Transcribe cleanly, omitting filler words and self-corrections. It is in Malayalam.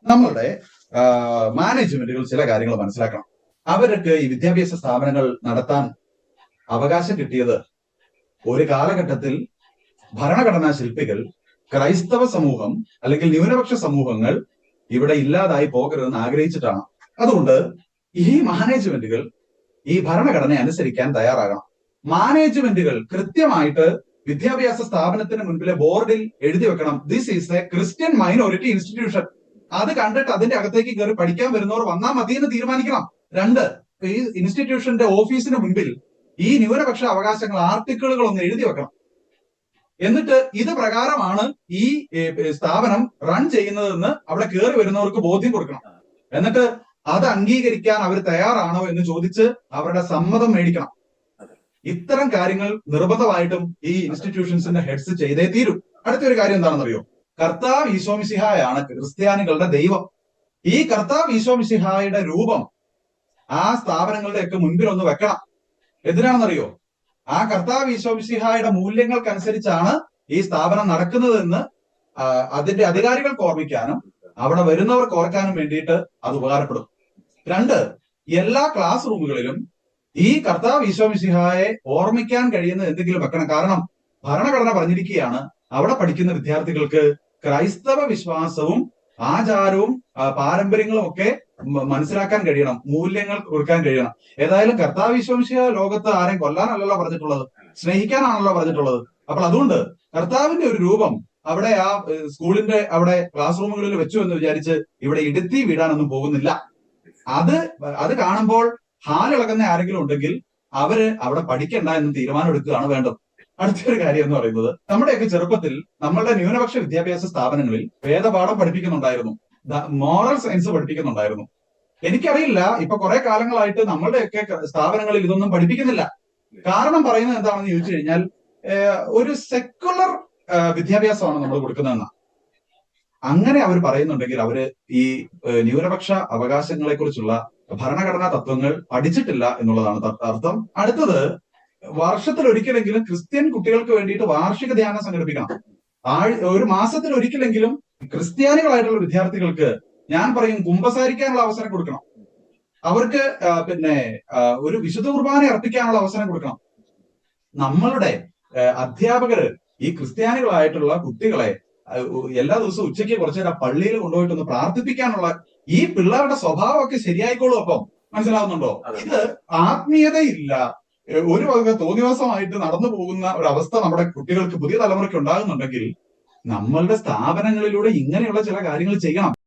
നമ്മളുടെ മാനേജ്മെന്റുകൾ ചില കാര്യങ്ങൾ മനസ്സിലാക്കണം. അവർക്ക് ഈ വിദ്യാഭ്യാസ സ്ഥാപനങ്ങൾ നടത്താൻ അവകാശം കിട്ടിയത് ഒരു കാലഘട്ടത്തിൽ ഭരണഘടനാ ശില്പികൾ, ക്രൈസ്തവ സമൂഹം അല്ലെങ്കിൽ ന്യൂനപക്ഷ സമൂഹങ്ങൾ ഇവിടെ ഇല്ലാതായി പോകരുതെന്ന് ആഗ്രഹിച്ചിട്ടാണ്. അതുകൊണ്ട് ഈ മാനേജ്മെന്റുകൾ ഈ ഭരണഘടനയെ അനുസരിക്കാൻ തയ്യാറാകണം. മാനേജ്മെന്റുകൾ കൃത്യമായിട്ട് വിദ്യാഭ്യാസ സ്ഥാപനത്തിന് മുൻപിലെ ബോർഡിൽ എഴുതി വെക്കണം, this is A Christian minority institution. അത് കണ്ടിട്ട് അതിന്റെ അകത്തേക്ക് കയറി പഠിക്കാൻ വരുന്നവർ വന്നാൽ മതി എന്ന് തീരുമാനിക്കണം. രണ്ട്, ഈ ഇൻസ്റ്റിറ്റ്യൂഷന്റെ ഓഫീസിന് മുൻപിൽ ഈ ന്യൂനപക്ഷ അവകാശങ്ങൾ ആർട്ടിക്കിളുകൾ ഒന്ന് എഴുതി വെക്കണം. എന്നിട്ട് ഇത് പ്രകാരമാണ് ഈ സ്ഥാപനം റൺ ചെയ്യുന്നതെന്ന് അവിടെ കയറി വരുന്നവർക്ക് ബോധ്യം കൊടുക്കണം. എന്നിട്ട് അത് അംഗീകരിക്കാൻ അവർ തയ്യാറാണോ എന്ന് ചോദിച്ച് അവരുടെ സമ്മതം മേടിക്കണം. ഇത്തരം കാര്യങ്ങൾ നിർബന്ധമായിട്ടും ഈ ഇൻസ്റ്റിറ്റ്യൂഷൻസിന്റെ ഹെഡ്സ് ചെയ്തേ തീരും. അടുത്തൊരു കാര്യം എന്താണെന്നറിയോ? കർത്താവ് ഈശോ മിശിഹായാണ് ക്രിസ്ത്യാനികളുടെ ദൈവം. ഈ കർത്താവ് ഈശോ മിശിഹായുടെ രൂപം ആ സ്ഥാപനങ്ങളുടെയൊക്കെ മുൻപിൽ ഒന്ന് വെക്കണം. എന്തിനാണെന്നറിയോ? ആ കർത്താവ് ഈശോ മിശിഹായുടെ മൂല്യങ്ങൾക്കനുസരിച്ചാണ് ഈ സ്ഥാപനം നടക്കുന്നതെന്ന് അതിന്റെ അധികാരികൾക്ക് ഓർമ്മിക്കാനും അവിടെ വരുന്നവർക്ക് ഓർക്കാനും വേണ്ടിയിട്ട് അത് ഉപകാരപ്പെടും. രണ്ട്, എല്ലാ ക്ലാസ് റൂമുകളിലും ഈ കർത്താവ് ഈശോ മിശിഹായെ ഓർമ്മിക്കാൻ കഴിയുന്ന എന്തെങ്കിലും വെക്കണം. കാരണം ഭരണഘടന പറഞ്ഞിരിക്കുകയാണ്, അവിടെ പഠിക്കുന്ന വിദ്യാർത്ഥികൾക്ക് ക്രൈസ്തവ വിശ്വാസവും ആചാരവും പാരമ്പര്യങ്ങളും ഒക്കെ മനസ്സിലാക്കാൻ കഴിയണം, മൂല്യങ്ങൾ കൊടുക്കാൻ കഴിയണം. ഏതായാലും കർത്താവ് ഈശോ മിശിഹാ ലോകത്ത് ആരെയും കൊല്ലാനല്ലല്ലോ പറഞ്ഞിട്ടുള്ളത്, സ്നേഹിക്കാനാണല്ലോ പറഞ്ഞിട്ടുള്ളത്. അപ്പോൾ അതുകൊണ്ട് കർത്താവിന്റെ ഒരു രൂപം അവിടെ ആ സ്കൂളിന്റെ അവിടെ ക്ലാസ് റൂമുകളിൽ വെച്ചു എന്ന് വിചാരിച്ച് ഇവിടെ ഇടുത്തി വീടാനൊന്നും പോകുന്നില്ല. അത് കാണുമ്പോൾ ഹാലിളകുന്ന ആരെങ്കിലും ഉണ്ടെങ്കിൽ അവര് അവിടെ പഠിക്കണ്ട എന്ന് തീരുമാനം എടുക്കുകയാണ് വേണ്ടത്. അടുത്തൊരു കാര്യം എന്ന് പറയുന്നത്, നമ്മുടെയൊക്കെ ചെറുപ്പത്തിൽ നമ്മളുടെ ന്യൂനപക്ഷ വിദ്യാഭ്യാസ സ്ഥാപനങ്ങളിൽ വേദപാഠം പഠിപ്പിക്കുന്നുണ്ടായിരുന്നു, മോറൽ സയൻസ് പഠിപ്പിക്കുന്നുണ്ടായിരുന്നു. എനിക്കറിയില്ല, ഇപ്പൊ കുറെ കാലങ്ങളായിട്ട് നമ്മളുടെയൊക്കെ സ്ഥാപനങ്ങളിൽ ഇതൊന്നും പഠിപ്പിക്കുന്നില്ല. കാരണം പറയുന്നത് എന്താണെന്ന് ചോദിച്ചു കഴിഞ്ഞാൽ, ഒരു സെക്കുലർ വിദ്യാഭ്യാസമാണ് നമ്മൾ കൊടുക്കുന്നതെന്നാണ്. അങ്ങനെ അവർ പറയുന്നുണ്ടെങ്കിൽ അവര് ഈ ന്യൂനപക്ഷ അവകാശങ്ങളെ കുറിച്ചുള്ള ഭരണഘടനാ തത്വങ്ങൾ പഠിച്ചിട്ടില്ല എന്നുള്ളതാണ് അർത്ഥം. അടുത്തത്, വർഷത്തിൽ ഒരിക്കലെങ്കിലും ക്രിസ്ത്യൻ കുട്ടികൾക്ക് വേണ്ടിയിട്ട് വാർഷിക ധ്യാനം സംഘടിപ്പിക്കണം. ഒരു മാസത്തിൽ ഒരിക്കലെങ്കിലും ക്രിസ്ത്യാനികളായിട്ടുള്ള വിദ്യാർത്ഥികൾക്ക് ഞാൻ പറയും കുമ്പസാരിക്കാനുള്ള അവസരം കൊടുക്കണം. അവർക്ക് ഒരു വിശുദ്ധ കുർബാന അർപ്പിക്കാനുള്ള അവസരം കൊടുക്കണം. നമ്മളുടെ അധ്യാപകര് ഈ ക്രിസ്ത്യാനികളായിട്ടുള്ള കുട്ടികളെ എല്ലാ ദിവസവും ഉച്ചയ്ക്ക് കുറച്ചു നേരം പള്ളിയിൽ കൊണ്ടുപോയിട്ടൊന്ന് പ്രാർത്ഥിപ്പിക്കാനുള്ള, ഈ പിള്ളേരുടെ സ്വഭാവമൊക്കെ ശരിയായിക്കോളും. അപ്പം മനസ്സിലാവുന്നുണ്ടോ? ഇത് ആത്മീയതയില്ല, ഒരു വക തോന്നിവാസമായിട്ട് നടന്നു പോകുന്ന ഒരു അവസ്ഥ നമ്മുടെ കുട്ടികൾക്ക്, പുതിയ തലമുറയ്ക്ക് ഉണ്ടാകുന്നുണ്ടെങ്കിൽ നമ്മളുടെ സ്ഥാപനങ്ങളിലൂടെ ഇങ്ങനെയുള്ള ചില കാര്യങ്ങൾ ചെയ്യണം.